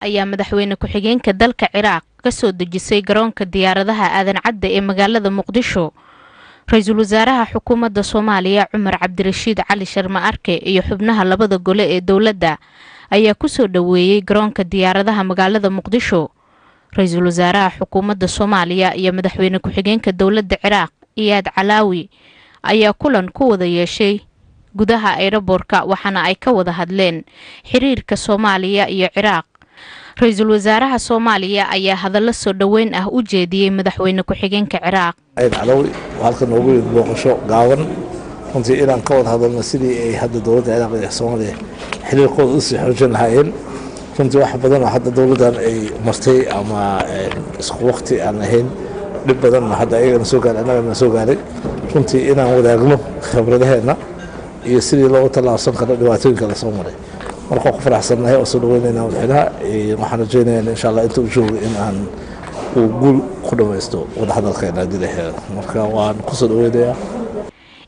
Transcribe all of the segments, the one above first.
ayaa madaxweyne ku-xigeenka dalka Ciraaq ka soo dejisay garoonka diyaaradaha aadan cadde ee magaalada Muqdisho. Ra'iisul Wasaaraha Xukuumadda Soomaaliya Cumar Cabdirashiid Cali Sharma Arke iyo xubnaha labada gole ee dawladda ayaa ku soo dhaweeyay garoonka diyaaradaha magaalada Muqdisho. Ra'iisul Wasaaraha Xukuumadda Soomaaliya iyo madaxweyne ku-xigeenka dawladda Ciraaq Iyad Calaawi ayaa kulan ku wada yeeshay gudaha aeroboorka waxaana ay ka wada hadleen xiriirka Soomaaliya iyo Ciraaq. Ra'iisul Wasaaraha Soomaaliya ayaa hadallo soo dhaweyn ah u jeediyay madaxweyne ku-xigeenka Ciraaq. Calaawi halkan ugu yimid booqasho gaaban runtii inaan ka wada hadalno sidii ay hadda dawladda Ciraaq iyo Soomaaliya xiriirkooda u sii xoojin lahaayeen. runtii wax badan oo hadda dawladdan ay martay ama isku waqti aan ahayn dhib badan hadda ayagana soo gaaray annagana soo gaaray runtii inaan wadaagno khibradaheena iyo sidii loogu tallaabsan karo dhibaatooyinka la soo maray marka ku faraxsanahay oo soo dhaweynayna madaxweynaha waxaan rajaynayaa insha Allah inta uu joogo in aan uu guul ku dhameysto wada hadalkeena gudaheeda marka waan ku soo dhaweynayaa.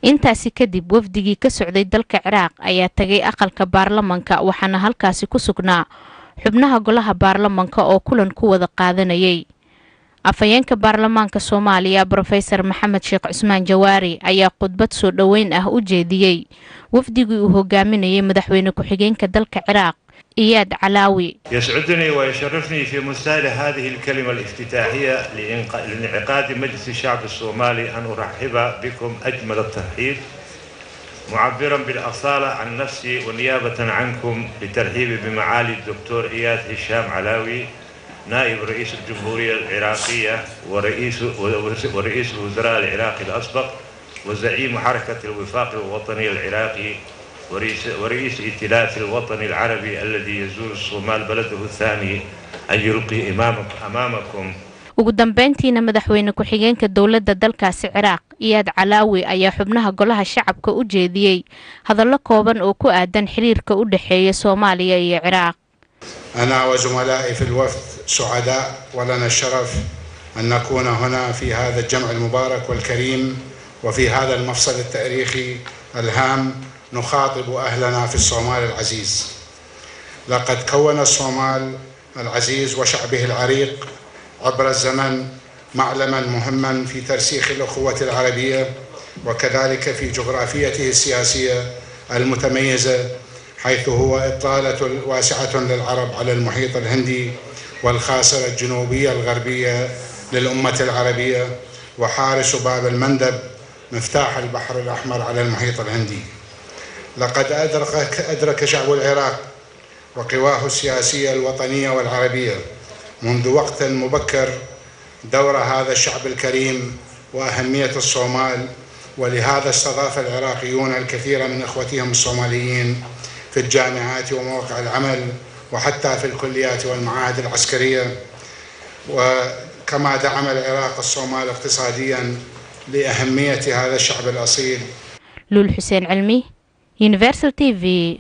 intaasi kadib wafdigii ka socday dalka Ciraaq ayaa tagay aqalka baarlamaanka waxaana halkaasi ku sugnaa xubnaha golaha baarlamaanka oo kulan ku wada qaadanayay. afayeenka baarlamaanka Soomaaliya Professor Maxamed Sheekh Cusmaan Jawaari ayaa khudbad soo dhaweyn ah u jeediyay wafdigii uu hogaaminayay madaxweyne ku-xigeenka dalka Ciraaq إياد علاوي. يسعدني ويشرفني في مستهل هذه الكلمة الافتتاحية لانعقاد مجلس الشعب الصومالي أن أرحب بكم أجمل الترحيب معبرا بالأصالة عن نفسي ونيابة عنكم لترحيبي بمعالي الدكتور إياد هشام علاوي نائب رئيس الجمهورية العراقية ورئيس الوزراء العراقي الأسبق وزعيم حركة الوفاق الوطني العراقي ورئيس ائتلاف الوطني العربي الذي يزور الصومال بلده الثاني أن يلقي أمامكم. ugu dambeyntiina madaxweyne ku-xigeenka dawladda dalkaasi Ciraaq Iyad Calaawi ayaa xubnaha golaha shacabka u jeediyay hadallo kooban oo ku aadan xiriirka u dhaxeeya Soomaaliya iyo Ciraaq. أنا وزملائي في الوفد سعداء ولنا الشرف أن نكون هنا في هذا الجمع المبارك والكريم وفي هذا المفصل التاريخي الهام نخاطب أهلنا في الصومال العزيز. لقد كون الصومال العزيز وشعبه العريق عبر الزمن معلما مهما في ترسيخ الأخوة العربية وكذلك في جغرافيته السياسية المتميزة حيث هو إطالة واسعة للعرب على المحيط الهندي والخاصرة الجنوبية الغربية للأمة العربية وحارس باب المندب مفتاح البحر الأحمر على المحيط الهندي. لقد أدرك شعب العراق وقواه السياسية الوطنية والعربية منذ وقت مبكر دور هذا الشعب الكريم وأهمية الصومال ولهذا استضاف العراقيون الكثير من إخوتهم الصوماليين في الجامعات ومواقع العمل وحتى في الكليات والمعاهد العسكرية وكما دعم العراق الصومال اقتصاديا لأهمية هذا الشعب الأصيل. لول حسين علمي Universal TV